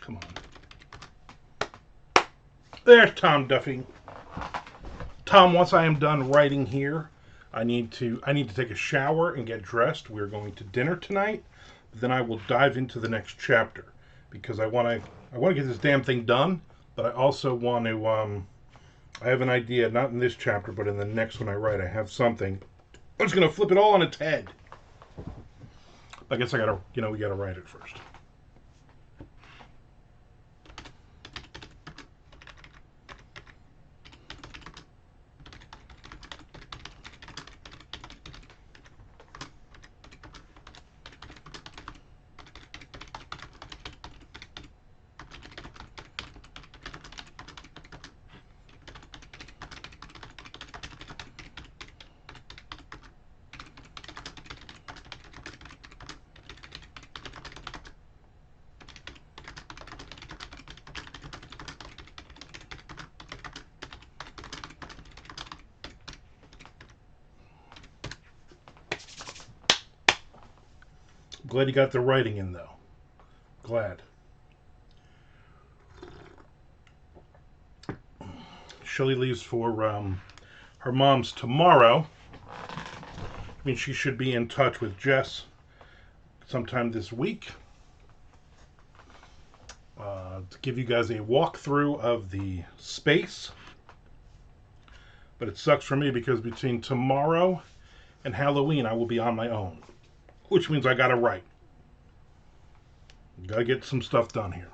Come on. There's Tom Duffy. Tom, once I am done writing here, I need to take a shower and get dressed. We're going to dinner tonight. Then I will dive into the next chapter because I want to get this damn thing done. But I also want to. I have an idea, not in this chapter, but in the next one I write. I have something. I'm just gonna flip it all on its head. I guess I gotta, we gotta write it first. Glad you got the writing in, though. Glad. Shelly leaves for her mom's tomorrow. I mean, she should be in touch with Jess sometime this week to give you guys a walkthrough of the space. But it sucks for me because between tomorrow and Halloween, I will be on my own. Which means I gotta write. Gotta get some stuff done here.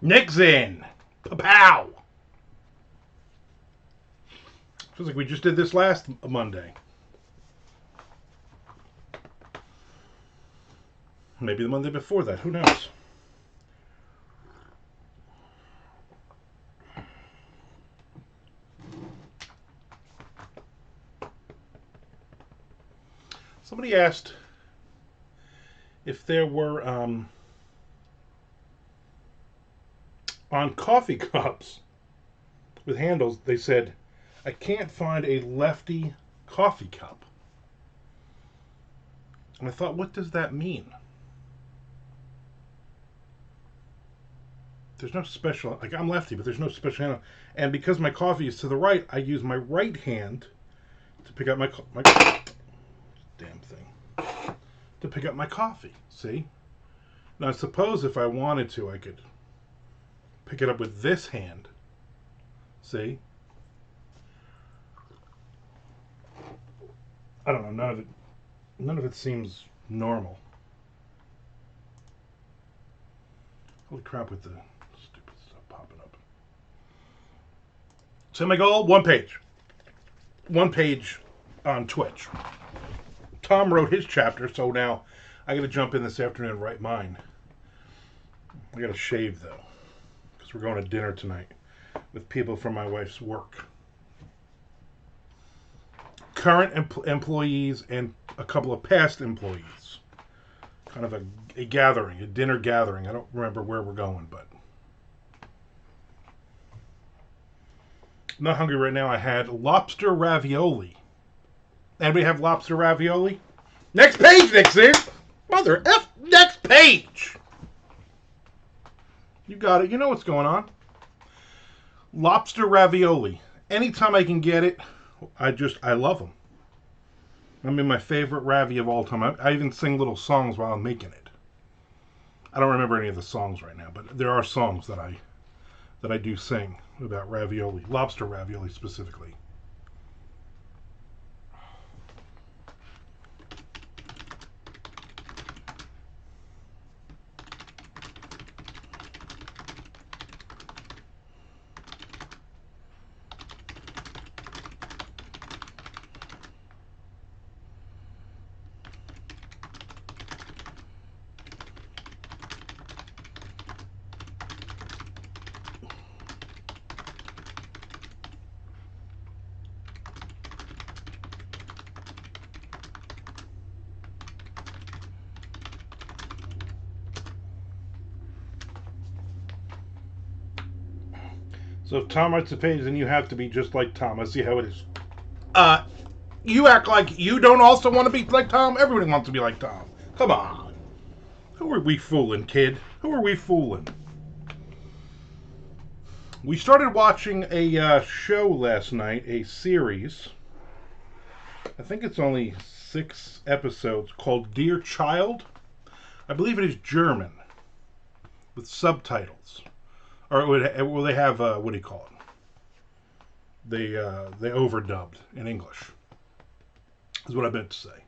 Nick's in. Pow! Feels like we just did this last Monday. Maybe the Monday before that. Who knows? Somebody asked if there were on coffee cups with handles, they said, I can't find a lefty coffee cup. And I thought, what does that mean? There's no special, like I'm lefty, but there's no special handle. And because my coffee is to the right, I use my right hand to pick up my damn thing. To pick up my coffee, see? Now I suppose if I wanted to, I could pick it up with this hand. See? I don't know, none of it seems normal. Holy crap with the stupid stuff popping up. Semi-goal, one page. One page on Twitch. Tom wrote his chapter, so now I gotta jump in this afternoon and write mine. I gotta shave though. We're going to dinner tonight with people from my wife's work. Current employees and a couple of past employees. Kind of a gathering, a dinner gathering. I don't remember where we're going, but I'm not hungry right now. I had lobster ravioli. Anybody have lobster ravioli? Next page, Nixon! Mother F, next page! You got it. You know what's going on. Lobster ravioli. Anytime I can get it, I love them. I mean, my favorite ravi of all time. I even sing little songs while I'm making it. I don't remember any of the songs right now, but there are songs that I do sing about ravioli, lobster ravioli specifically. So if Tom writes the page, then you have to be just like Tom. I see how it is. Uh, you act like you don't also want to be like Tom. Everybody wants to be like Tom. Come on. Who are we fooling, kid? Who are we fooling? We started watching a show last night, a series. I think it's only 6 episodes, called Dear Child. I believe it is German with subtitles. Or will they have, what do you call it? They overdubbed in English, is what I meant to say.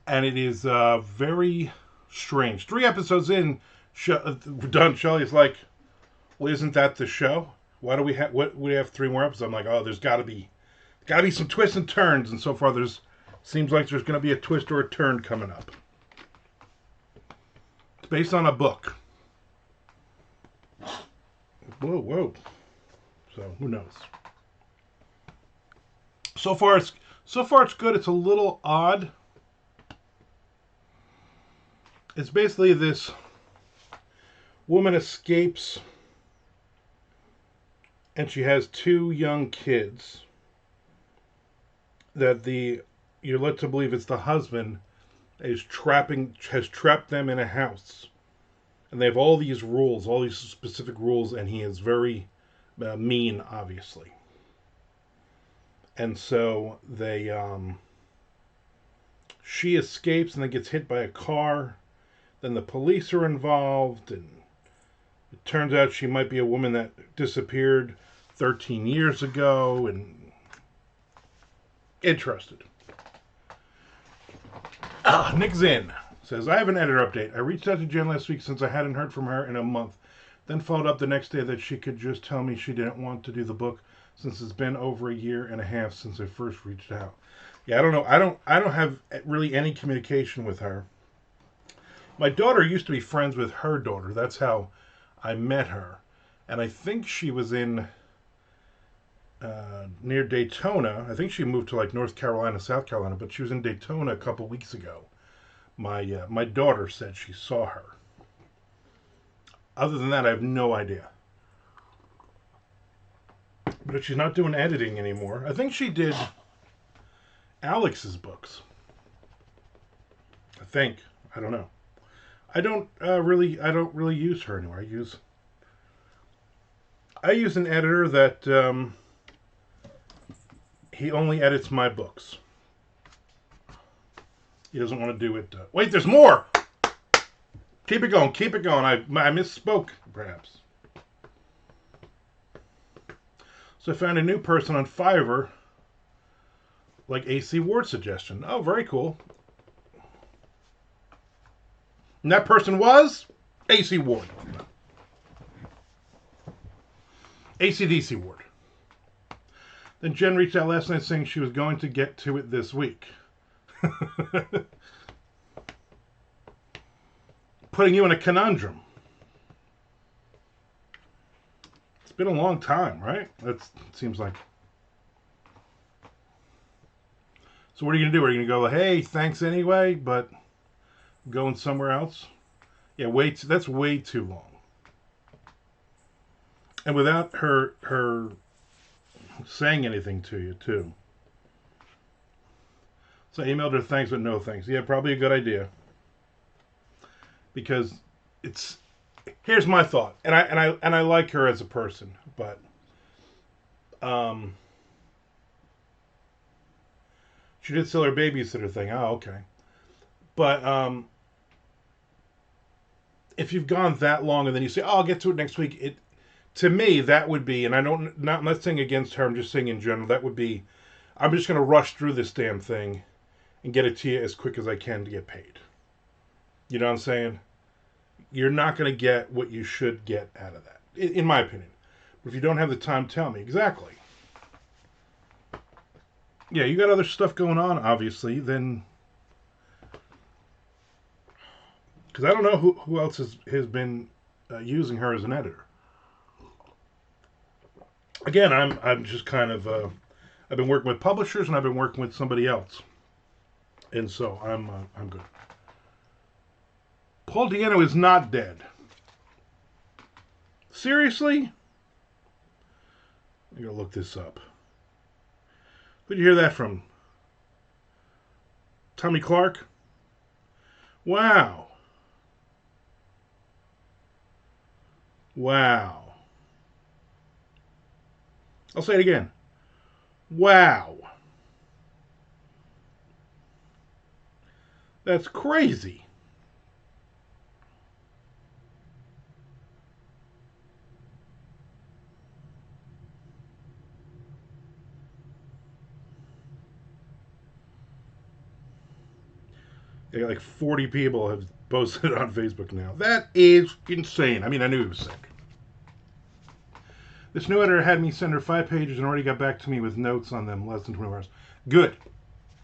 And it is very strange. 3 episodes in, done. Shelley's like, well, isn't that the show? Why do we have? What we have 3 more episodes? I'm like, oh, there's got to be some twists and turns. And so far, seems like there's going to be a twist or a turn coming up. It's based on a book. Whoa. So who knows? So far it's good. It's a little odd. It's basically this woman escapes, and she has 2 young kids that you're led to believe it's the husband has trapped them in a house. And they have all these rules, all these specific rules, and he is very mean, obviously. And so she escapes and then gets hit by a car. Then the police are involved, and it turns out she might be a woman that disappeared 13 years ago, and interested. Nick Zinn says, I have an editor update. I reached out to Jen last week since I hadn't heard from her in a month. Then followed up the next day that she could just tell me she didn't want to do the book since it's been over a year and a half since I first reached out. Yeah, I don't know. I don't have really any communication with her. My daughter used to be friends with her daughter. That's how I met her. And I think she was in near Daytona. I think she moved to like North Carolina, South Carolina, but she was in Daytona a couple weeks ago. My daughter said she saw her. Other than that, I have no idea. But she's not doing editing anymore. I think she did Alex's books. I think. I don't know. I don't really use her anymore. I use an editor that he only edits my books. He doesn't want to do it. Wait, there's more. Keep it going. Keep it going. I misspoke, perhaps. So I found a new person on Fiverr, like AC Ward suggestion. Oh, very cool. And that person was AC Ward. ACDC Ward. Then Jen reached out last night saying she was going to get to it this week. Putting you in a conundrum. It's been a long time, right? That seems like. So what are you going to do? Are you going to go, hey, thanks anyway, but going somewhere else? Yeah, that's way too long. And without her saying anything to you, too. So I emailed her thanks, but no thanks. Yeah, probably a good idea. Because here's my thought, and I like her as a person, but um, she did sell her babysitter thing. Oh, okay. But if you've gone that long and then you say, "Oh, I'll get to it next week," it to me that would be, and I'm not saying against her. I'm just saying in general that would be. I'm just going to rush through this damn thing and get it to you as quick as I can to get paid. You know what I'm saying? You're not going to get what you should get out of that, in my opinion. But if you don't have the time, tell me exactly. Yeah, you got other stuff going on, obviously. Then, because I don't know who else has been using her as an editor. Again, I'm just kind of I've been working with publishers and I've been working with somebody else, and so I'm good. Paul Diano is not dead. Seriously? I gotta look this up. Who'd you hear that from? Tommy Clark? Wow. Wow. I'll say it again. Wow. That's crazy. They got like 40 people have posted it on Facebook now. That is insane. I mean, I knew he was sick. This new editor had me send her 5 pages and already got back to me with notes on them less than 24 hours. Good.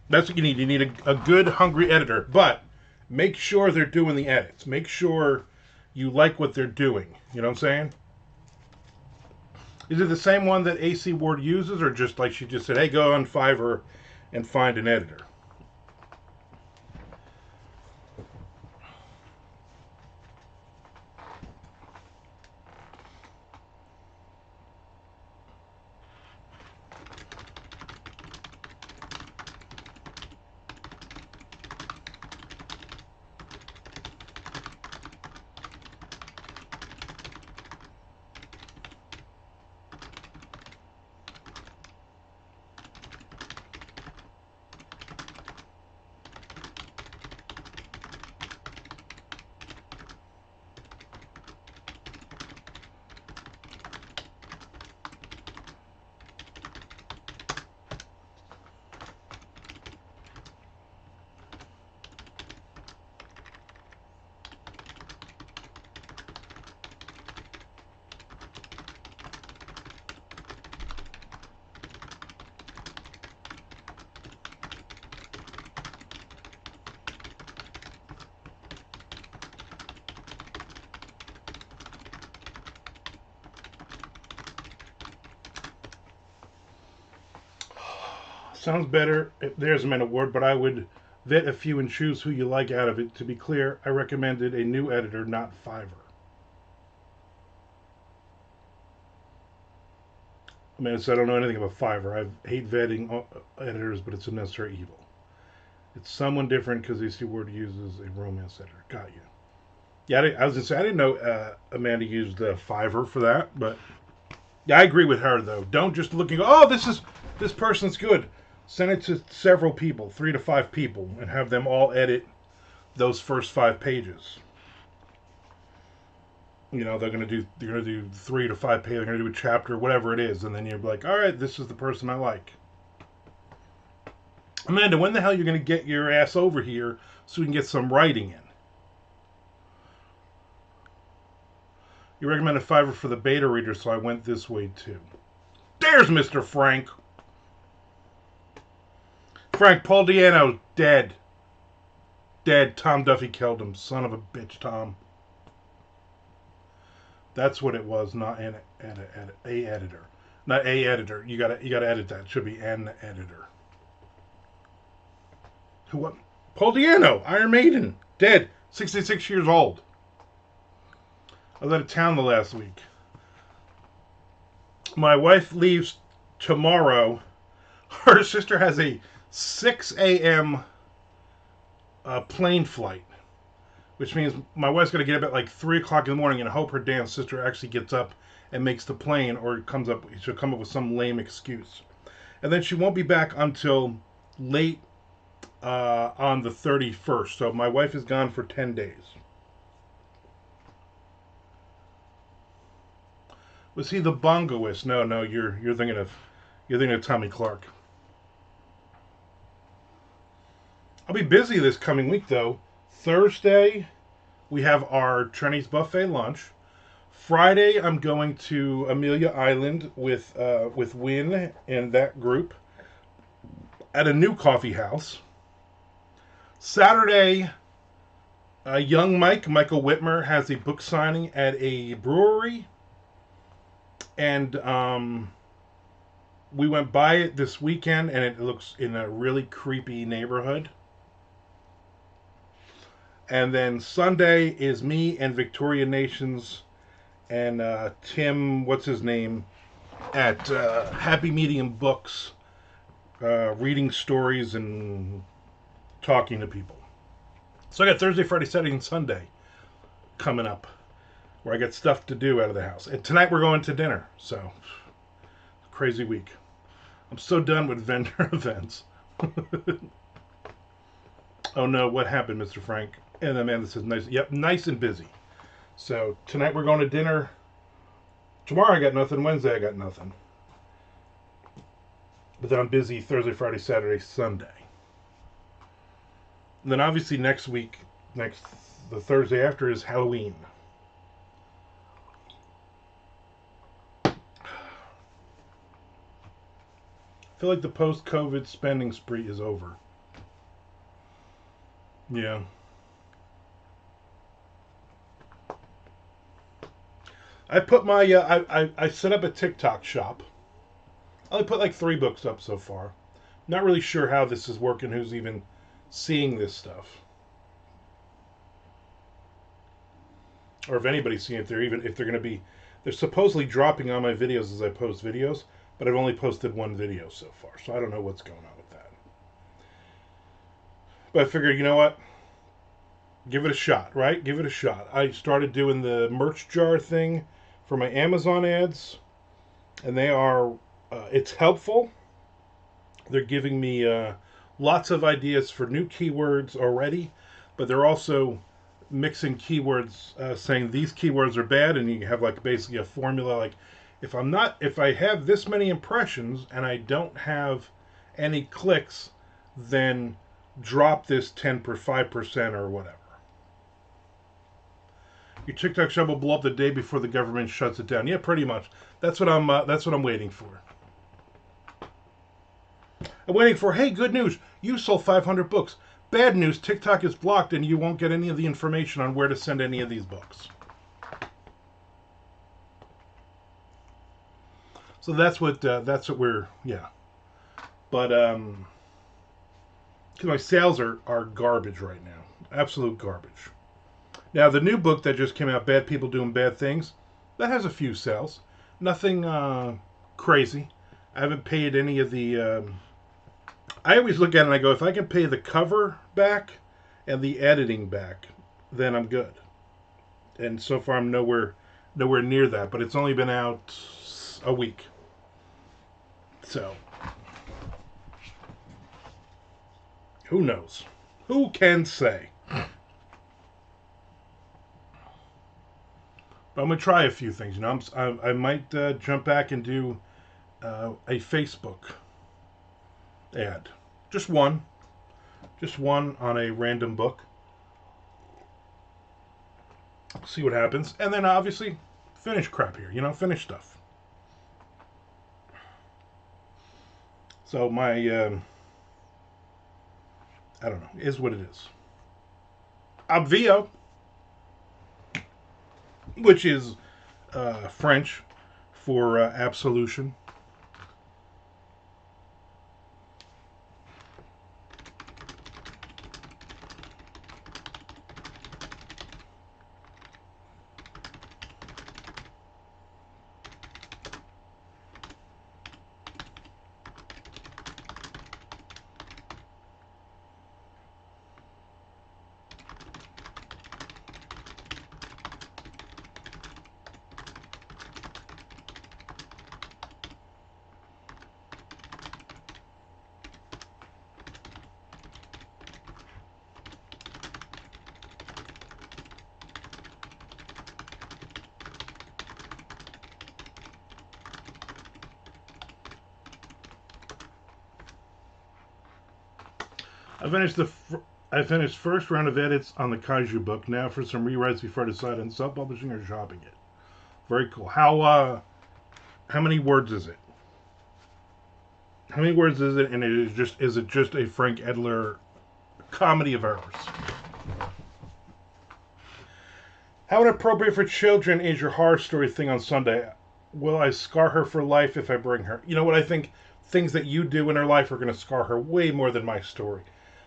That's what you need. You need a good, hungry editor. But make sure they're doing the edits. Make sure you like what they're doing. You know what I'm saying? Is it the same one that AC Ward uses, or just like she just said, hey, go on Fiverr and find an editor? Sounds better. There's a man award, but I would vet a few and choose who you like out of it. To be clear, I recommended a new editor, not Fiverr. I mean, I don't know anything about Fiverr. I hate vetting editors, but it's a necessary evil. It's someone different because AC Ward uses a romance editor. Got you. Yeah, I was gonna say I didn't know Amanda used Fiverr for that, but yeah, I agree with her though. Don't just look and go, oh, this person's good. Send it to several people, 3 to 5 people, and have them all edit those first 5 pages. You know, they're gonna do 3 to 5 pages. They're gonna do a chapter, whatever it is, and then you're like, all right, this is the person I like. Amanda, when the hell are you gonna get your ass over here so we can get some writing in? You recommended Fiverr for the beta reader, so I went this way too. There's Mr. Frank. Frank, Paul Diano, dead. Dead. Tom Duffy killed him. Son of a bitch, Tom. That's what it was, not a editor. Not a editor. You gotta edit that. It should be an editor. Who what? Paul Diano, Iron Maiden, dead. 66 years old. I was out of town the last week. My wife leaves tomorrow. Her sister has a 6 a.m. Plane flight, which means my wife's going to get up at like 3 o'clock in the morning and hope her damn sister actually gets up and makes the plane, or she'll come up with some lame excuse. And then she won't be back until late on the 31st. So my wife is gone for 10 days. Was he the bongoist? No, you're thinking of Tommy Clark. I'll be busy this coming week though. Thursday we have our Chinese buffet lunch. Friday I'm going to Amelia Island with Win and that group at a new coffee house. Saturday, young Michael Whitmer, has a book signing at a brewery. And we went by it this weekend, and it looks in a really creepy neighborhood. And then Sunday is me and Victoria Nations and Tim, what's his name, at Happy Medium Books, reading stories and talking to people. So I got Thursday, Friday, Saturday, and Sunday coming up, where I got stuff to do out of the house. And tonight we're going to dinner, so crazy week. I'm so done with vendor events. Oh no, what happened, Mr. Frank? And the man that says nice. Yep, nice and busy. So tonight we're going to dinner. Tomorrow I got nothing. Wednesday I got nothing. But then I'm busy Thursday, Friday, Saturday, Sunday. And then obviously next week, the Thursday after is Halloween. I feel like the post-COVID spending spree is over. Yeah. I put my I set up a TikTok shop. I only put like 3 books up so far. Not really sure how this is working. Who's even seeing this stuff, or if anybody's seeing it? If they're going to be, they're supposedly dropping on my videos as I post videos, but I've only posted 1 video so far, so I don't know what's going on with that. But I figured, you know what? Give it a shot, right? Give it a shot. I started doing the merch jar thing for my Amazon ads, and they are, it's helpful. They're giving me lots of ideas for new keywords already, but they're also mixing keywords, saying these keywords are bad, and you have like basically a formula, like if I have this many impressions and I don't have any clicks, then drop this 5% or whatever. Your TikTok shop will blow up the day before the government shuts it down. Yeah, pretty much. That's what I'm waiting for. I'm waiting for, hey, good news, you sold 500 books. Bad news, TikTok is blocked and you won't get any of the information on where to send any of these books. So that's what we're, yeah. But, because my sales are garbage right now. Absolute garbage. Now, the new book that just came out, Bad People Doing Bad Things, that has a few sales. Nothing crazy. I haven't paid any of the... I always look at it and I go, if I can pay the cover back and the editing back, then I'm good. And so far I'm nowhere near that, but it's only been out a week. So, who knows? Who can say? But I'm going to try a few things. You know, I might jump back and do a Facebook ad. Just one on a random book. See what happens. And then obviously finish crap here, you know, finish stuff. So my, I don't know, is what it is. Obvio, which is French for absolution. I finished the I finished first round of edits on the Kaiju book. Now for some rewrites before I decide on self-publishing or shopping it. Very cool. How many words is it? How many words is it? And is it just a Frank Edler comedy of errors? How inappropriate for children is your horror story thing on Sunday? Will I scar her for life if I bring her? You know what? I think things that you do in her life are going to scar her way more than my story.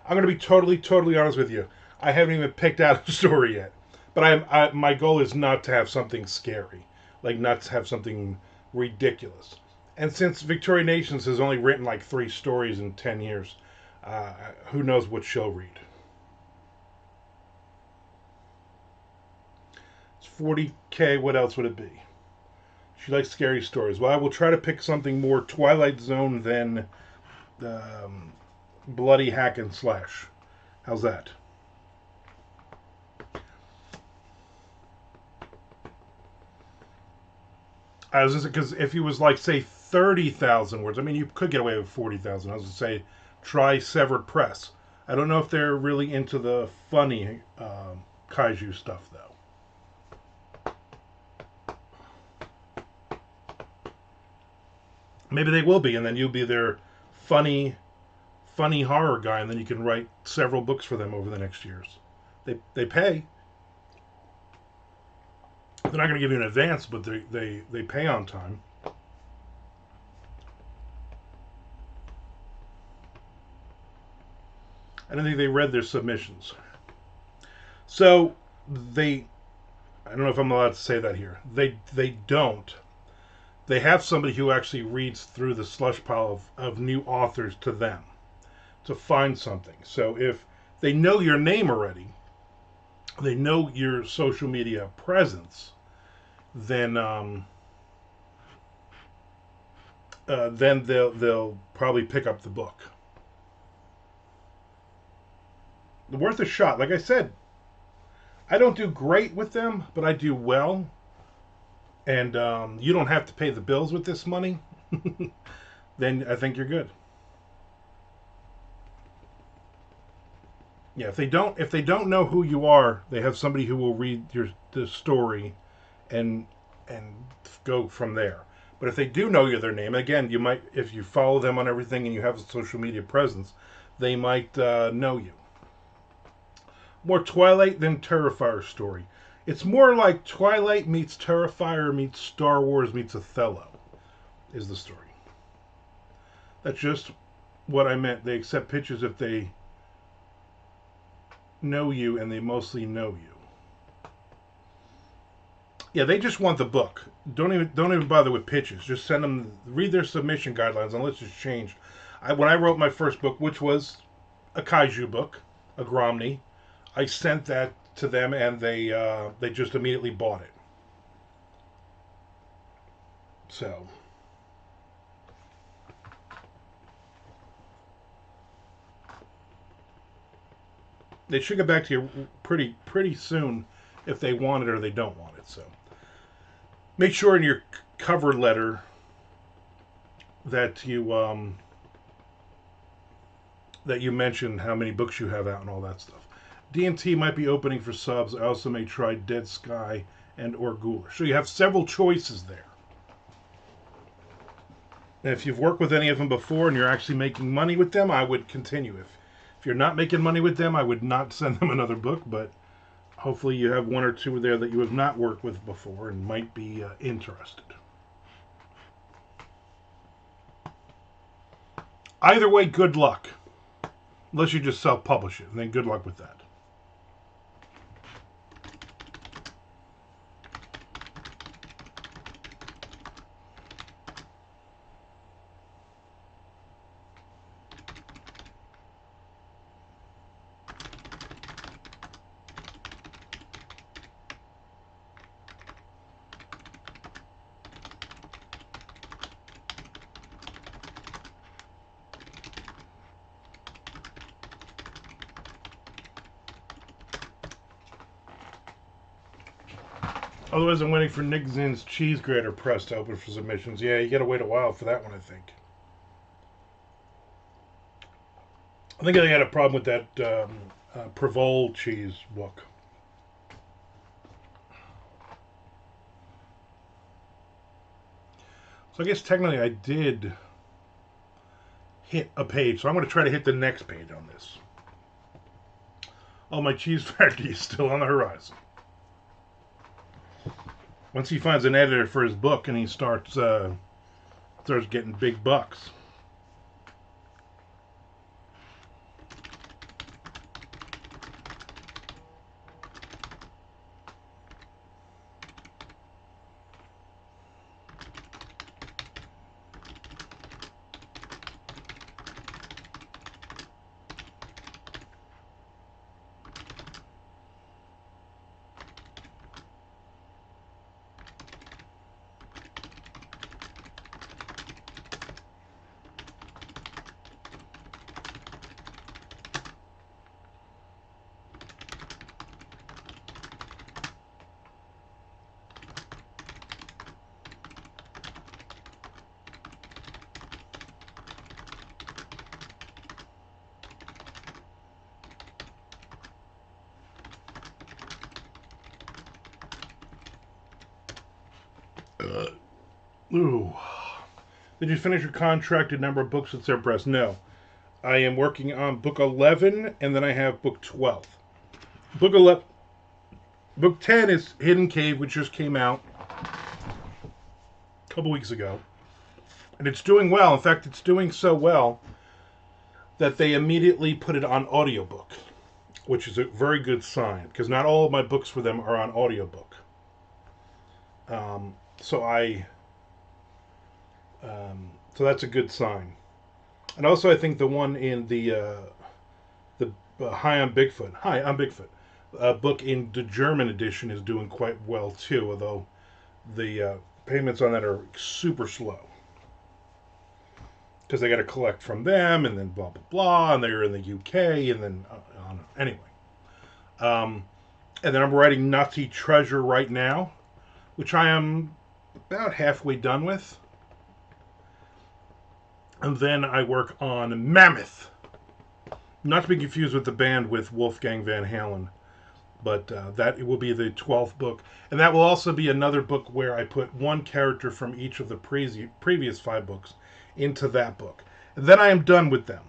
I'm going to be totally honest with you. I haven't even picked out a story yet. But my goal is not to have something scary. Like, not to have something ridiculous. And since Victoria Nations has only written like 3 stories in 10 years, who knows what she'll read. It's 40K, what else would it be? She likes scary stories. Well, I will try to pick something more Twilight Zone than bloody hack and slash. How's that? I was just because if he was like say 30,000 words, I mean you could get away with 40,000. I was gonna say try Severed Press. I don't know if they're really into the funny kaiju stuff though. Maybe they will be, and then you'll be their funny horror guy, and then you can write several books for them over the next years. They pay. They're not going to give you an advance, but they pay on time. I don't think they read their submissions. So I don't know if I'm allowed to say that here. They don't. They have somebody who actually reads through the slush pile of new authors to them to find something. So if they know your name already, they know your social media presence, then they'll probably pick up the book. Worth a shot. Like I said, I don't do great with them, but I do well. And you don't have to pay the bills with this money. Then I think you're good. Yeah, if they don't know who you are, they have somebody who will read the story and go from there. But if they do know their name, again, you might, if you follow them on everything and you have a social media presence, they might know you. More Twilight than Terrifier story. It's more like Twilight meets Terrifier meets Star Wars meets Othello, is the story. That's just what I meant. They accept pictures if they know you, and they mostly know you. Yeah, they just want the book. Don't even bother with pitches. Just send them, read their submission guidelines, unless it's changed. When I wrote my first book, which was a kaiju book, a Gromny, I sent that to them, and they just immediately bought it. So they should get back to you pretty soon if they want it or they don't want it. So make sure in your cover letter that you mention how many books you have out and all that stuff. D&T might be opening for subs. I also may try Dead Sky and or Ghoulish. So you have several choices there. And if you've worked with any of them before and you're actually making money with them, I would continue. If you're not making money with them, I would not send them another book, but hopefully you have 1 or 2 there that you have not worked with before and might be interested. Either way, good luck. Unless you just self-publish it, and then good luck with that. Otherwise, I'm waiting for Nick Zinn's cheese grater press to open for submissions. Yeah, you gotta wait a while for that one, I think. I think I had a problem with that Provolone cheese book. So I guess technically I did hit a page, so I'm going to try to hit the next page on this. Oh, my cheese factory is still on the horizon. Once he finds an editor for his book and he starts getting big bucks. Ooh. Did you finish your contracted number of books with Sarah Press? No. I am working on book 11, and then I have book 12. Book 11, book 10 is Hidden Cave, which just came out a couple weeks ago. And it's doing well. In fact, it's doing so well that they immediately put it on audiobook, which is a very good sign, because not all of my books for them are on audiobook. So that's a good sign. And also, I think the one in the Hi, I'm Bigfoot. Hi, I'm Bigfoot. Book in the German edition is doing quite well too, although the payments on that are super slow because they got to collect from them, and then blah blah blah, and they're in the UK, and then anyway. And then I'm writing Nazi Treasure right now, which I am about halfway done with. And then I work on Mammoth. Not to be confused with the band with Wolfgang Van Halen. But that will be the 12th book. And that will also be another book where I put one character from each of the previous 5 books into that book. And then I am done with them.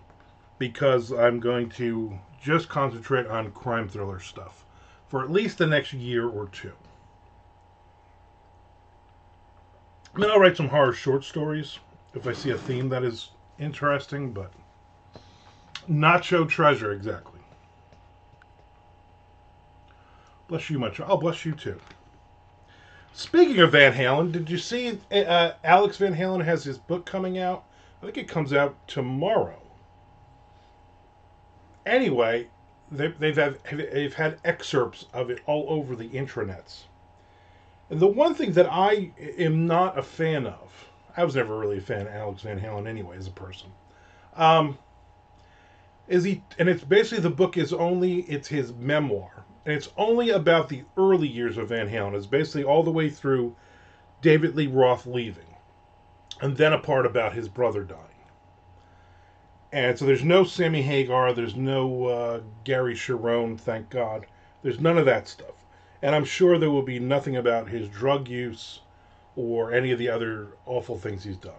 Because I'm going to just concentrate on crime thriller stuff. For at least the next year or two. And then I'll write some horror short stories. If I see a theme that is interesting, but Nacho Treasure, exactly. Bless you much. Oh, bless you too. Speaking of Van Halen, did you see Alex Van Halen has his book coming out? I think it comes out tomorrow. Anyway, they've had excerpts of it all over the intranets. And the one thing that I am not a fan of, I was never really a fan of Alex Van Halen anyway as a person. And it's basically the book it's his memoir. And it's only about the early years of Van Halen. It's basically all the way through David Lee Roth leaving. And then a part about his brother dying. And so there's no Sammy Hagar, there's no Gary Sharon, thank God. There's none of that stuff. And I'm sure there will be nothing about his drug use or any of the other awful things he's done.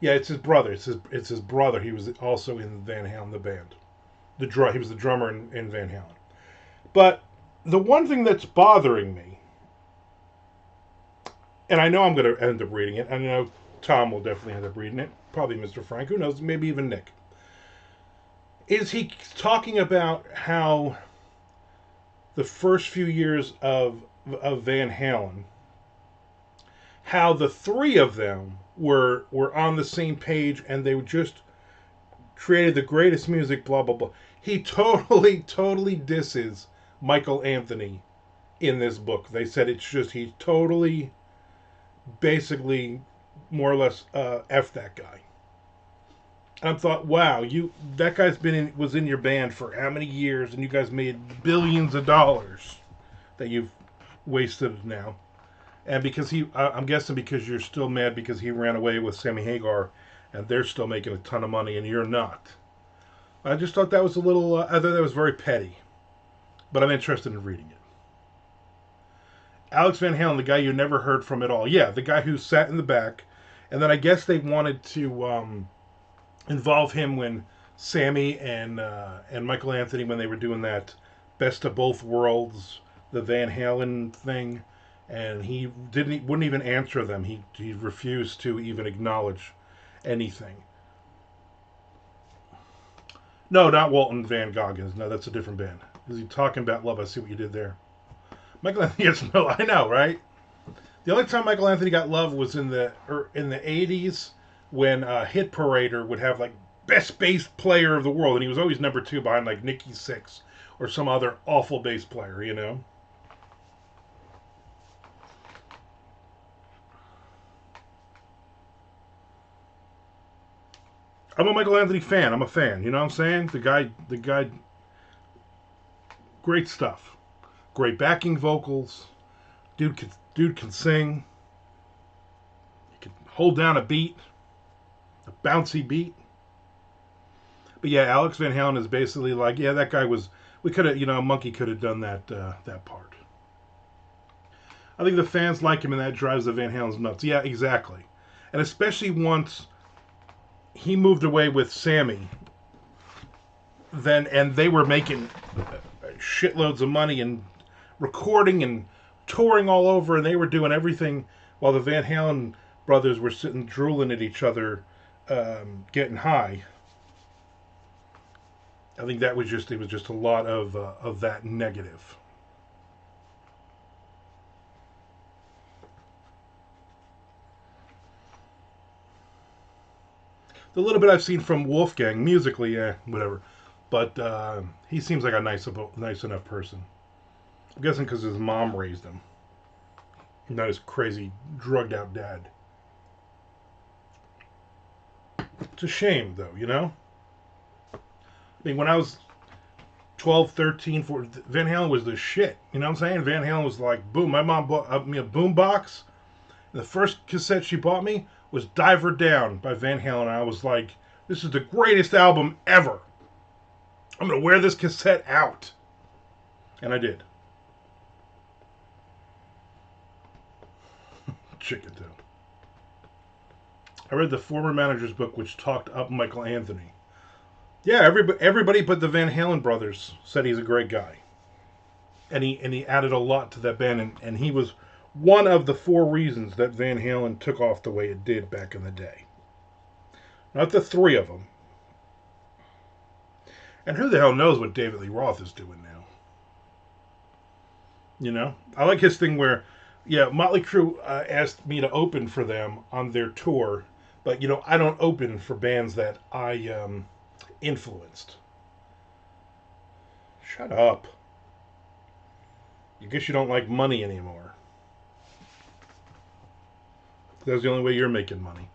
Yeah, it's his brother. It's his brother. He was also in Van Halen, the band. He was the drummer in Van Halen. But the one thing that's bothering me, and I know I'm going to end up reading it. I know Tom will definitely end up reading it. Probably Mr. Frank. Who knows? Maybe even Nick. Is he talking about how the first few years of Van Halen, how the three of them were on the same page and they just created the greatest music, blah, blah, blah. He totally disses Michael Anthony in this book. They said it's just, he totally, basically, more or less, F that guy. And I thought, wow, that guy's was in your band for how many years, and you guys made billions of dollars that you've wasted now. And because I'm guessing because you're still mad because he ran away with Sammy Hagar, and they're still making a ton of money, and you're not. I just thought that was a little. I thought that was very petty, but I'm interested in reading it. Alex Van Halen, the guy you never heard from at all. Yeah, the guy who sat in the back, and then I guess they wanted to involve him when Sammy and Michael Anthony when they were doing that best of both worlds, the Van Halen thing, and he wouldn't even answer them. He refused to even acknowledge anything. No, not Walton Van Goghins. No, that's a different band. Is he talking about Love? I see what you did there. Michael Anthony gets no. I know, right? The only time Michael Anthony got love was in the '80s when Hit Parader would have like best bass player of the world, and he was always number two behind like Nikki Sixx or some other awful bass player, you know. I'm a Michael Anthony fan. I'm a fan. You know what I'm saying? The guy, great stuff. Great backing vocals. Dude can sing. He can hold down a beat, a bouncy beat. But yeah, Alex Van Halen is basically like, yeah, that guy was. We could have, a monkey could have done that part. I think the fans like him, and that drives the Van Halens nuts. Yeah, exactly. And especially once he moved away with Sammy, then and they were making shitloads of money and recording and touring all over, and they were doing everything while the Van Halen brothers were sitting drooling at each other, getting high. I think it was just a lot of that negative. The little bit I've seen from Wolfgang musically, whatever, but he seems like a nice enough person. I'm guessing because his mom raised him, not his crazy drugged out dad. It's a shame, though, you know. I mean, when I was 12, 13, 14, Van Halen was the shit. You know what I'm saying? Van Halen was like, boom. My mom bought me a boom box. And the first cassette she bought me was Diver Down by Van Halen. And I was like, this is the greatest album ever. I'm going to wear this cassette out. And I did. Chicken too. I read the former manager's book, which talked up Michael Anthony. Yeah, everybody but the Van Halen brothers said he's a great guy, and he added a lot to that band, and he was one of the four reasons that Van Halen took off the way it did back in the day. Not the three of them. And who the hell knows what David Lee Roth is doing now? You know, I like his thing where, yeah, Motley Crue asked me to open for them on their tour, but I don't open for bands that I influenced. Shut up. I guess you don't like money anymore. That's the only way you're making money.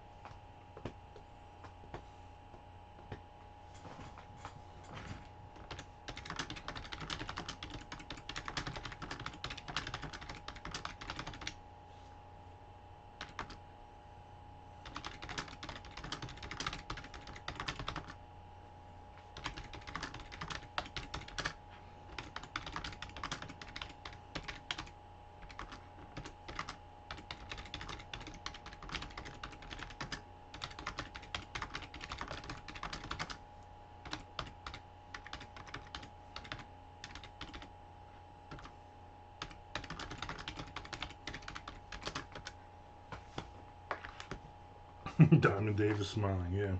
Diamond Dave is smiling, yeah.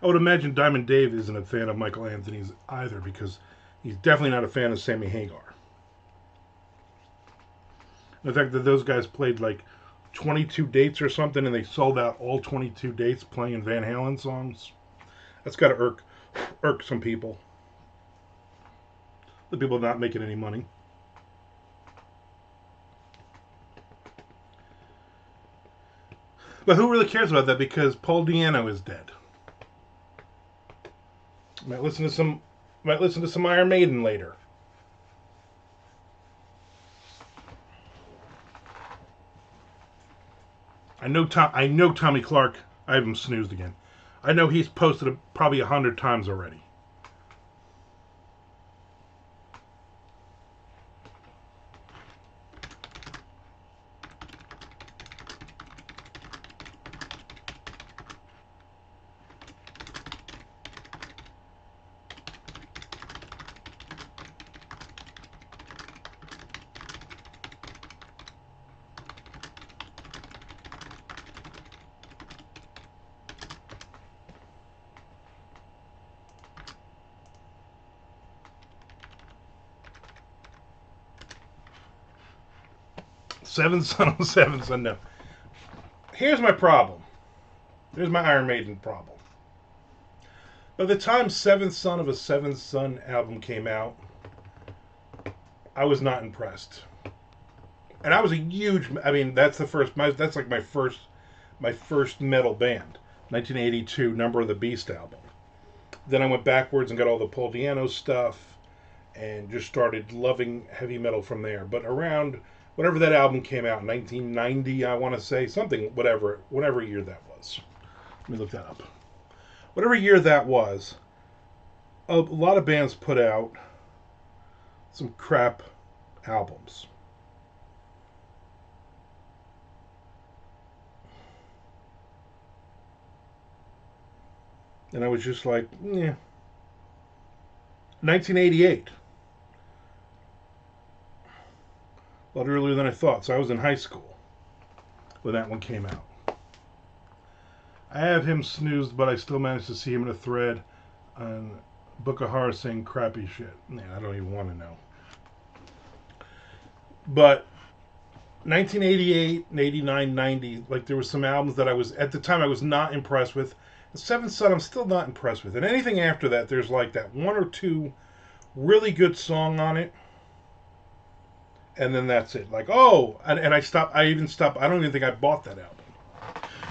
I would imagine Diamond Dave isn't a fan of Michael Anthony's either, because he's definitely not a fan of Sammy Hagar. The fact that those guys played like 22 dates or something, and they sold out all 22 dates playing Van Halen songs, that's got to irk some people. The people not making any money. But who really cares about that? Because Paul Di'Anno is dead. Might listen to some Iron Maiden later. I know Tommy Clark. I haven't snoozed again. I know he's posted it probably 100 times already. Seventh Son of Seventh Son. No. Here's my problem. Here's my Iron Maiden problem. By the time Seventh Son of a Seventh Son album came out, I was not impressed. And I was a huge. I mean, that's the first. That's like my first metal band. 1982 Number of the Beast album. Then I went backwards and got all the Paul Di'Anno stuff, and just started loving heavy metal from there. But around whatever that album came out, 1990, I want to say something, whatever year that was. Let me look that up. Whatever year that was, a lot of bands put out some crap albums. And I was just like, yeah. 1988. A lot earlier than I thought. So I was in high school when that one came out. I have him snoozed, but I still managed to see him in a thread on Book of Horror saying crappy shit. Yeah, I don't even want to know. But 1988, 89, 90, like there were some albums that I was, at the time, I was not impressed with. The Seventh Son, I'm still not impressed with. And anything after that, there's like that one or two really good song on it. And then that's it. Like, oh, and I stopped, I don't even think I bought that album.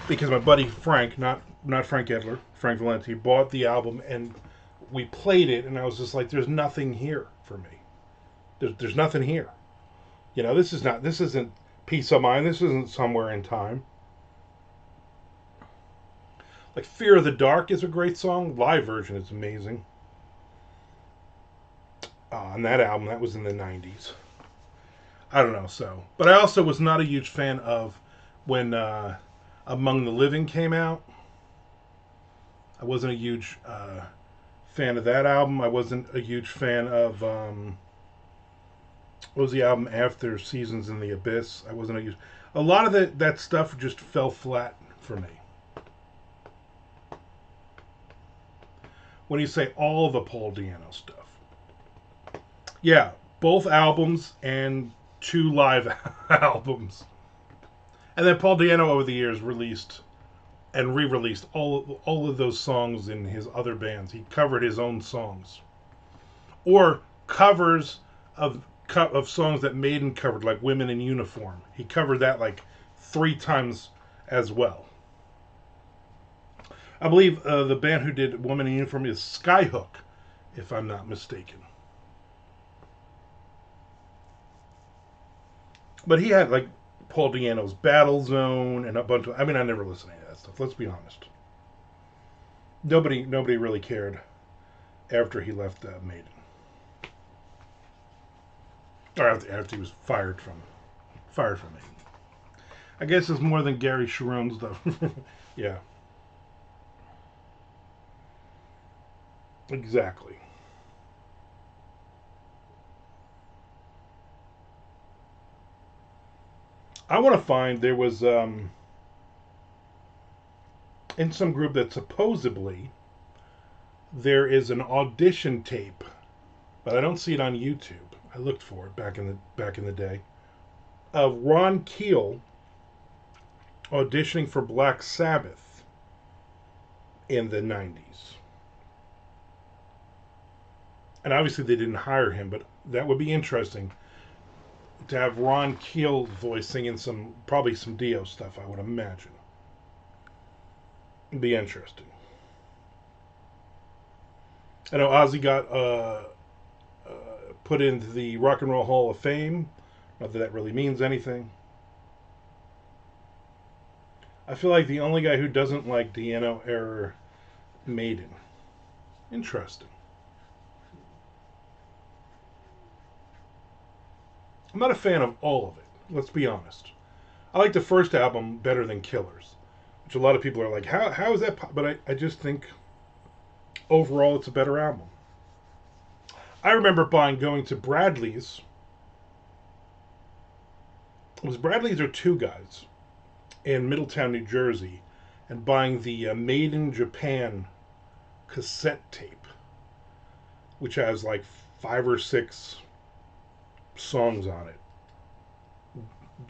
Because my buddy Frank, not Frank Edler, Frank Valenti, bought the album and we played it and I was just like, there's nothing here for me. There's nothing here. You know, this isn't Peace of Mind. This isn't Somewhere in Time. Like Fear of the Dark is a great song. Live version is amazing. On that album, that was in the 90s. I don't know, so. But I also was not a huge fan of when Among the Living came out. I wasn't a huge fan of that album. I wasn't a huge fan of what was the album after Seasons in the Abyss. I wasn't a huge. A lot of that stuff just fell flat for me. When you say all the Paul Di'Anno stuff, yeah, both albums and 2 live albums. And then Paul Di'Anno over the years released and re-released all of those songs in his other bands. He covered his own songs, or covers of songs that Maiden covered, like "Women in Uniform." He covered that like 3 times as well. I believe the band who did "Woman in Uniform" is Skyhook, if I'm not mistaken. But he had like Paul Di'Anno's Battle Zone and a bunch of. I mean, I never listened to any of that stuff. Let's be honest. Nobody really cared after he left Maiden, or after he was fired from Maiden. I guess it's more than Gary Sharon stuff. Yeah, exactly. I want to find there was in some group that supposedly there is an audition tape, but I don't see it on YouTube. I looked for it back in the day of Ron Keel auditioning for Black Sabbath in the 90s. And obviously they didn't hire him, but that would be interesting to have Ron Keel's voice singing probably some Dio stuff, I would imagine. It'd be interesting. I know Ozzy got put into the Rock and Roll Hall of Fame. Not that that really means anything. I feel like the only guy who doesn't like Diano era Maiden. Interesting. I'm not a fan of all of it. Let's be honest. I like the first album better than Killers, which a lot of people are like, how is that? But I just think overall it's a better album. I remember going to Bradley's. It was Bradley's or Two Guys in Middletown, New Jersey, and buying the Made in Japan cassette tape, which has like 5 or 6 songs on it.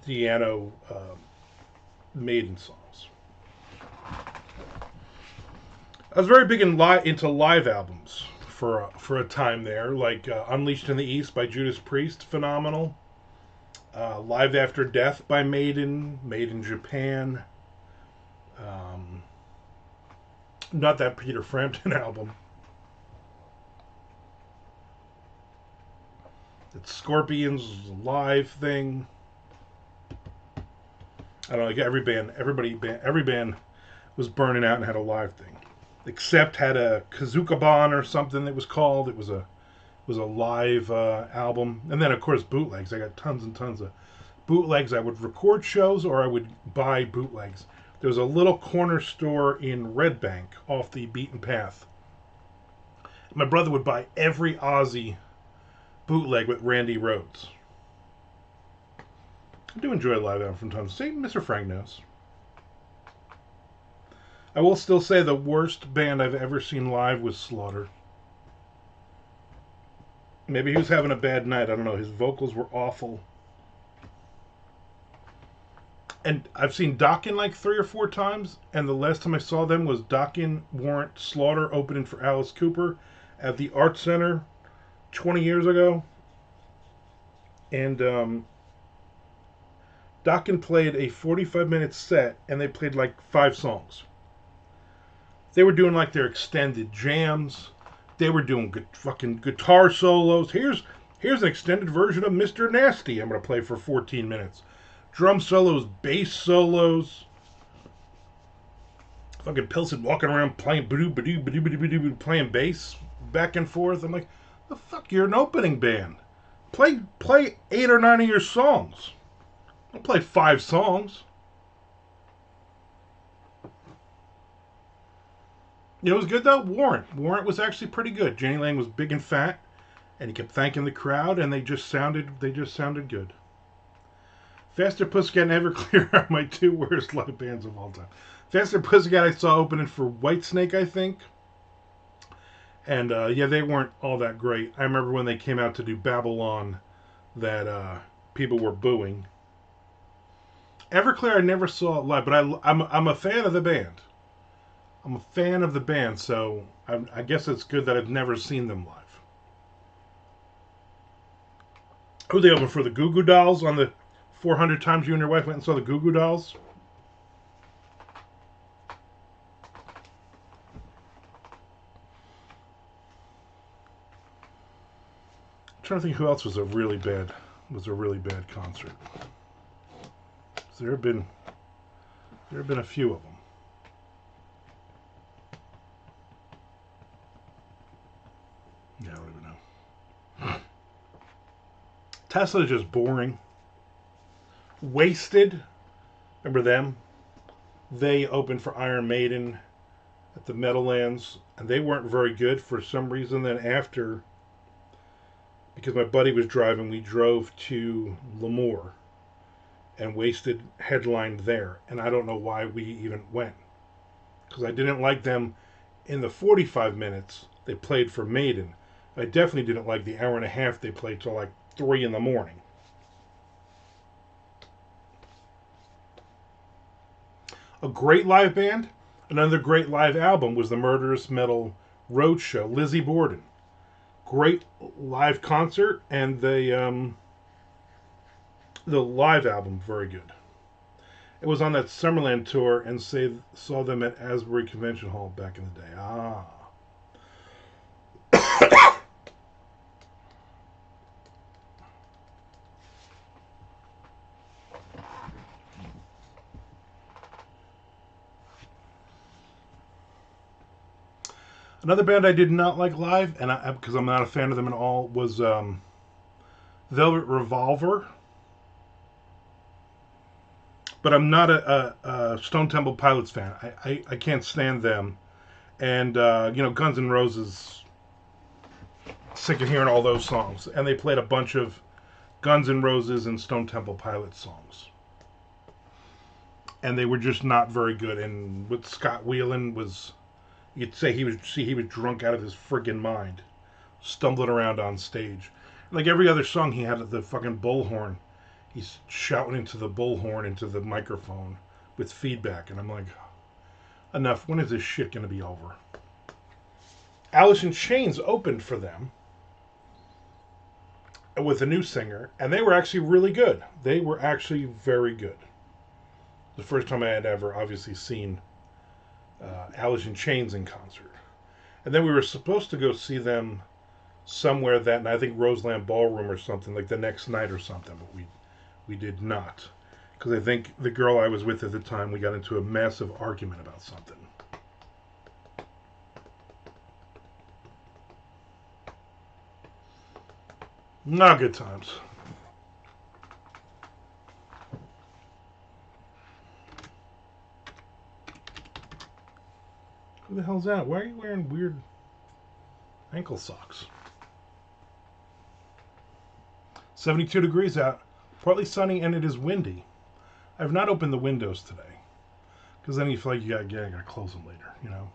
Diano Maiden songs. I was very big into live albums for a time there, like Unleashed in the East by Judas Priest, phenomenal. Live After Death by Maiden, Made in Japan. Not that Peter Frampton album. It's Scorpions live thing. I don't know, like every band was burning out and had a live thing. Except had a Kazukaban or something that was called. It was a live album. And then of course bootlegs. I got tons and tons of bootlegs. I would record shows or I would buy bootlegs. There was a little corner store in Red Bank off the beaten path. My brother would buy every Ozzy bootleg with Randy Rhoads. I do enjoy a live album from time to time. Mr. Frank knows. I will still say the worst band I've ever seen live was Slaughter. Maybe he was having a bad night. I don't know. His vocals were awful. And I've seen Dokken like 3 or 4 times, and the last time I saw them was Dokken, Warrant, Slaughter opening for Alice Cooper at the Art Center 20 years ago. And Dokken played a 45-minute set, and they played like 5 songs. They were doing like their extended jams. They were doing fucking guitar solos. Here's an extended version of Mr. Nasty I'm going to play for 14 minutes. Drum solos, bass solos. Fucking Pilson walking around playing playing bass back and forth. I'm like, the fuck, you're an opening band. Play 8 or 9 of your songs. Don't play 5 songs. You know, it was good though. Warrant was actually pretty good. Jenny Lang was big and fat, and he kept thanking the crowd, and they just sounded good. Faster Pussycat and Everclear are my 2 worst live bands of all time. Faster Pussycat I saw opening for Whitesnake, I think, and yeah, they weren't all that great. I remember when they came out to do Babylon, that people were booing. Everclear I never saw live, but I'm a fan of the band. I'm a fan of the band, so I guess it's good that I've never seen them live. Who they open for? The Goo Goo Dolls on the 400 times you and your wife went and saw the Goo Goo Dolls? I'm trying to think who else was a really bad concert. There have been a few of them. Yeah, I don't even know. Tesla is just boring. Wasted. Remember them? They opened for Iron Maiden at the Meadowlands, and they weren't very good for some reason. Then after, because my buddy was driving, we drove to Lemoore, and Wasted headlined there. And I don't know why we even went, because I didn't like them in the 45 minutes they played for Maiden. I definitely didn't like the hour and a half they played till like 3 in the morning. A great live band, another great live album was the Murderous Metal Roadshow, Lizzie Borden. Great live concert, and the live album, very good. It was on that Summerland tour, and saw them at Asbury Convention Hall back in the day. Another band I did not like live, and because I'm not a fan of them at all, was Velvet Revolver. But I'm not a Stone Temple Pilots fan. I can't stand them. And, Guns N' Roses, sick of hearing all those songs. And they played a bunch of Guns N' Roses and Stone Temple Pilots songs. And they were just not very good. And with Scott Weiland was, you'd say he was drunk out of his friggin' mind, stumbling around on stage. Like every other song, he had the fucking bullhorn. He's shouting into the bullhorn, into the microphone with feedback. And I'm like, enough. When is this shit going to be over? Alice in Chains opened for them with a new singer, and they were actually really good. They were actually very good. The first time I had ever obviously seen Alice in Chains in concert. And then we were supposed to go see them somewhere that night, I think Roseland Ballroom or something, like the next night or something, but we did not. Because I think the girl I was with at the time, we got into a massive argument about something. Not good times. Who the hell's that? Why are you wearing weird ankle socks? 72 degrees out, partly sunny, and it is windy. I've not opened the windows today. Because then you feel like you gotta close them later, you know?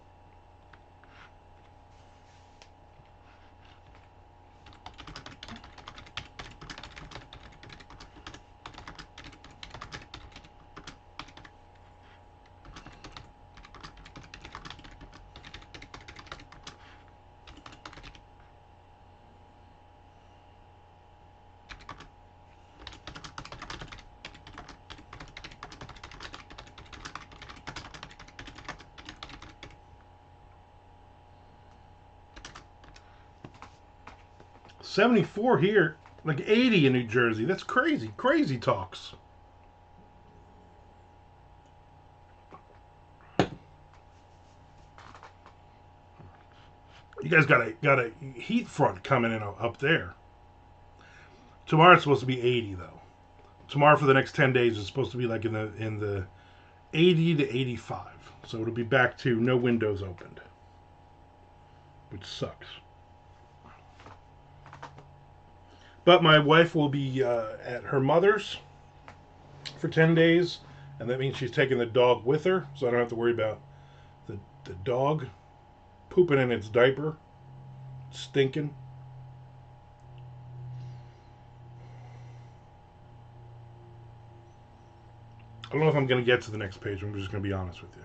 $74 here, like 80 in New Jersey. That's crazy. Crazy talks. You guys got a heat front coming in up there. Tomorrow it's supposed to be 80 though. Tomorrow for the next 10 days is supposed to be like in the 80 to 85. So it'll be back to no windows opened, which sucks. But my wife will be at her mother's for 10 days, and that means she's taking the dog with her, so I don't have to worry about the dog pooping in its diaper, stinking. I don't know if I'm going to get to the next page. I'm just going to be honest with you.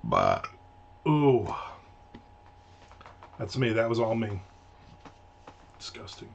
But, ooh. That's me. That was all me. Disgusting.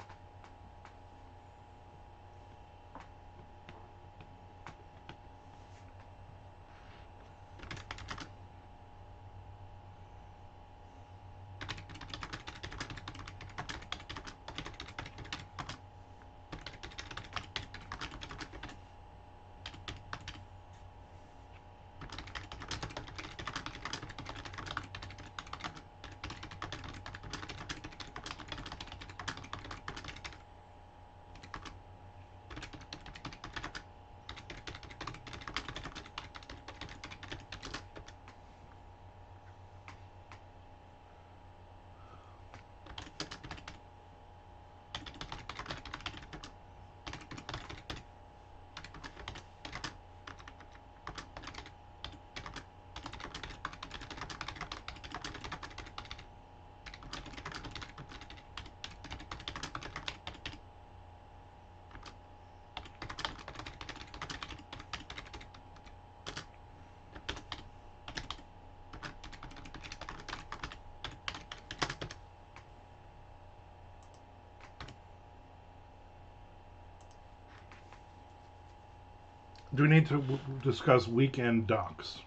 Do we need to discuss weekend docs?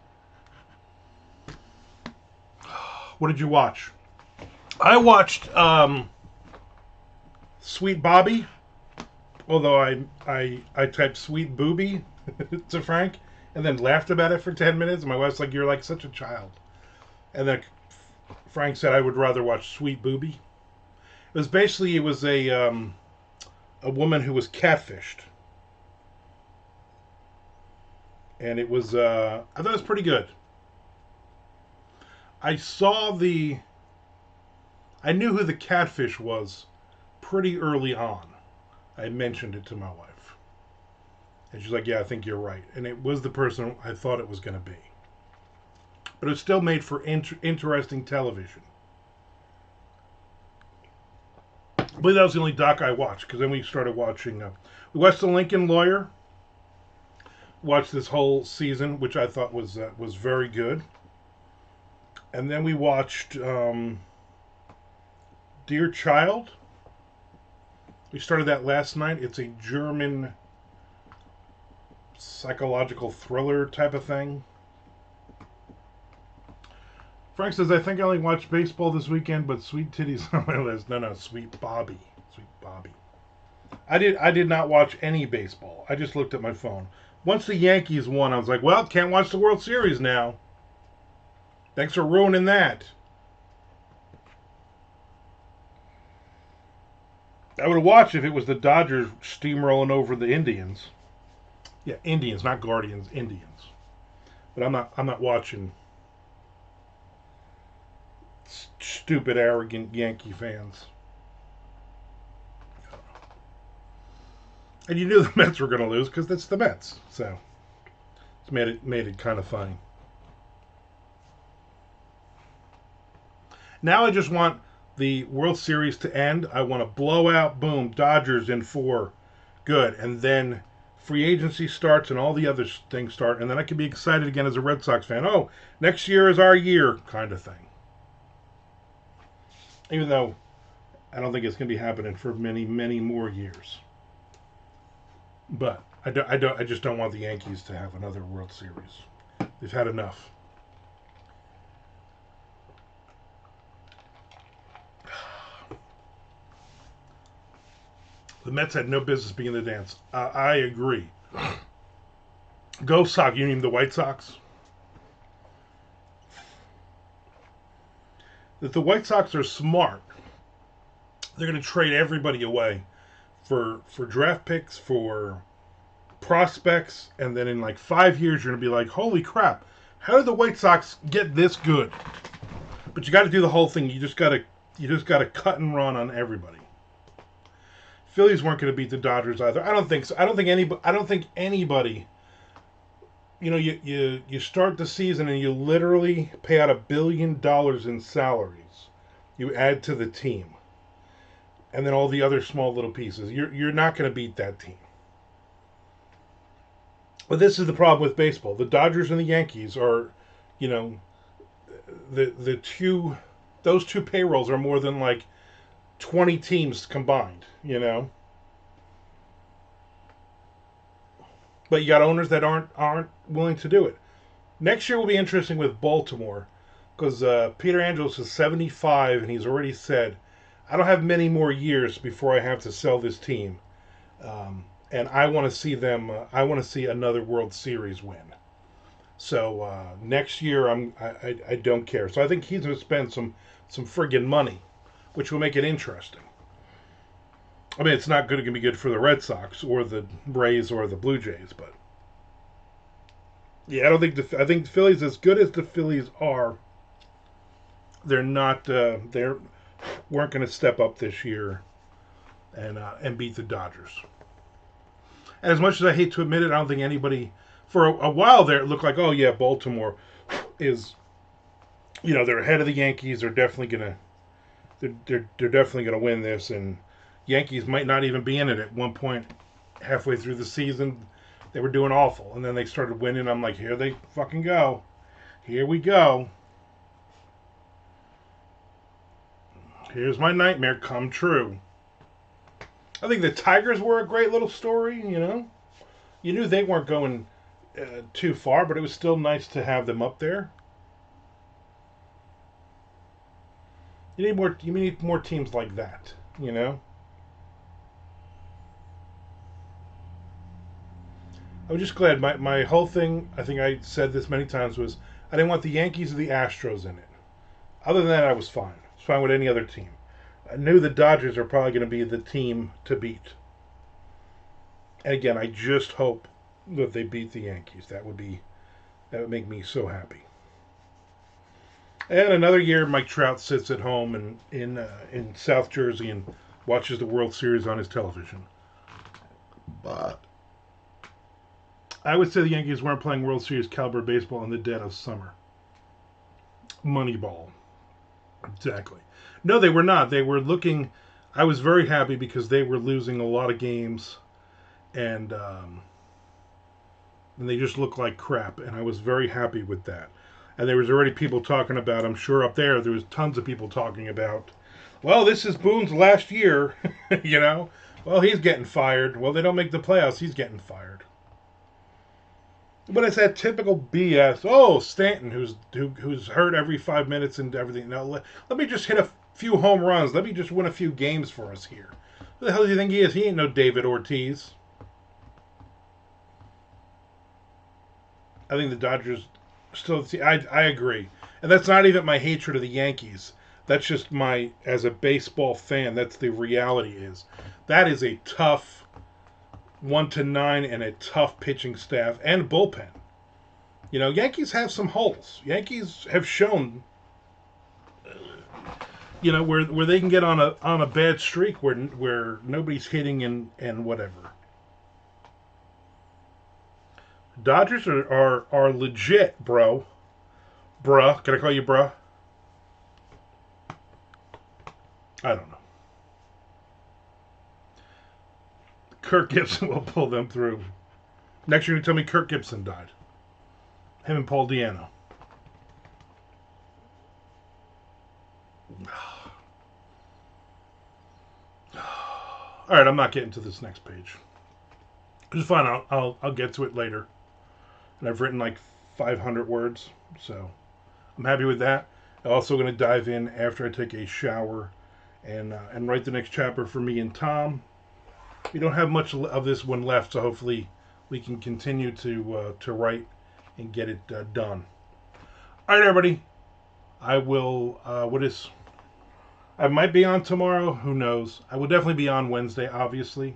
What did you watch? I watched Sweet Bobby, although I typed Sweet Booby to Frank and then laughed about it for 10 minutes. My wife's like, "You're like such a child." And then Frank said, "I would rather watch Sweet Booby." It was a woman who was catfished. And it was, I thought it was pretty good. I saw the, I knew who the catfish was pretty early on. I mentioned it to my wife. And she's like, "Yeah, I think you're right." And it was the person I thought it was going to be. But it still made for interesting television. I believe that was the only doc I watched, because then we started watching, we watched The Lincoln Lawyer, watched this whole season, which I thought was very good. And then we watched Dear Child. We started that last night. It's a German psychological thriller type of thing. Frank says, "I think I only watched baseball this weekend, but Sweet Titties on my list." No, Sweet Bobby. Sweet Bobby. I did not watch any baseball. I just looked at my phone. Once the Yankees won, I was like, "Well, can't watch the World Series now. Thanks for ruining that." I would have watched if it was the Dodgers steamrolling over the Indians. Yeah, Indians, not Guardians, Indians. But I'm not watching stupid, arrogant Yankee fans. And you knew the Mets were going to lose because it's the Mets. So it's made it kind of funny. Now I just want the World Series to end. I want a blowout, boom, Dodgers in 4, good. And then free agency starts and all the other things start. And then I can be excited again as a Red Sox fan. Oh, next year is our year, kind of thing. Even though I don't think it's going to be happening for many, many more years. But I just don't want the Yankees to have another World Series. They've had enough. The Mets had no business being in the dance. I agree. Go Sox. You mean the White Sox? If the White Sox are smart, they're going to trade everybody away for draft picks, for prospects, and then in like 5 years you're going to be like, "Holy crap, how did the White Sox get this good?" But you got to do the whole thing. You just got to cut and run on everybody. Phillies weren't going to beat the Dodgers either. I don't think so. I don't think anybody. You know, you start the season and you literally pay out $1 billion in salaries. You add to the team, and then all the other small little pieces. You're not going to beat that team. But this is the problem with baseball. The Dodgers and the Yankees are, you know, those two payrolls are more than like 20 teams combined, you know. But you got owners that aren't willing to do it. Next year will be interesting with Baltimore because Peter Angelos is 75 and he's already said, "I don't have many more years before I have to sell this team, and I want to see them. I want to see another World Series win." So next year I don't care. So I think he's going to spend some friggin' money, which will make it interesting. I mean, it's not going to be good for the Red Sox or the Rays or the Blue Jays, but yeah, I think the Phillies, as good as the Phillies are, they're not. They weren't going to step up this year and beat the Dodgers. And as much as I hate to admit it, I don't think anybody for a while there it looked like, oh yeah, Baltimore is, you know, they're ahead of the Yankees. They're definitely gonna they're definitely gonna win this, and Yankees might not even be in it at one point halfway through the season. They were doing awful, and then they started winning. I'm like, here they fucking go. Here we go. Here's my nightmare come true. I think the Tigers were a great little story, you know. You knew they weren't going too far, but it was still nice to have them up there. You need more teams like that. You know. I was just glad. My whole thing, I think I said this many times, was I didn't want the Yankees or the Astros in it. Other than that, I was fine. I was fine with any other team. I knew the Dodgers are probably going to be the team to beat. And again, I just hope that they beat the Yankees. That would make me so happy. And another year, Mike Trout sits at home in South Jersey and watches the World Series on his television. But I would say the Yankees weren't playing World Series caliber baseball in the dead of summer. Moneyball. Exactly. No, they were not. They were looking. I was very happy because they were losing a lot of games, and they just looked like crap. And I was very happy with that. And there was already people talking about. I'm sure up there was tons of people talking about. Well, this is Boone's last year. You know. Well, he's getting fired. Well, they don't make the playoffs. He's getting fired. But it's that typical BS. Oh, Stanton, who's hurt every 5 minutes and everything. Now let me just hit a few home runs. Let me just win a few games for us here. Who the hell do you think he is? He ain't no David Ortiz. I think the Dodgers still. See, I agree, and that's not even my hatred of the Yankees. That's just my, as a baseball fan, that's the reality is. That is a tough 1-9 and a tough pitching staff and bullpen. You know, Yankees have some holes. Yankees have shown, you know, where they can get on a bad streak where nobody's hitting and whatever. Dodgers are legit, bro. Bruh. Can I call you bruh? I don't know. Kirk Gibson will pull them through. Next, you're going to tell me Kirk Gibson died. Him and Paul Diano. All right, I'm not getting to this next page. It's fine. I'll get to it later. And I've written like 500 words, so I'm happy with that. I'm also going to dive in after I take a shower and write the next chapter for me and Tom. We don't have much of this one left, so hopefully we can continue to write and get it done. All right, everybody. I will. I might be on tomorrow. Who knows? I will definitely be on Wednesday, obviously.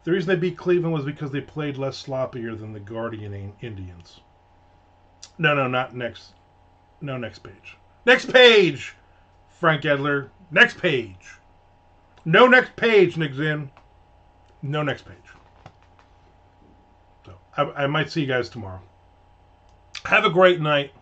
The reason they beat Cleveland was because they played less sloppier than the Guardian Indians. No, not next. No, next page. Next page! Frank Edler. Next page. No next page, Nick Zinn. No next page. So I might see you guys tomorrow. Have a great night.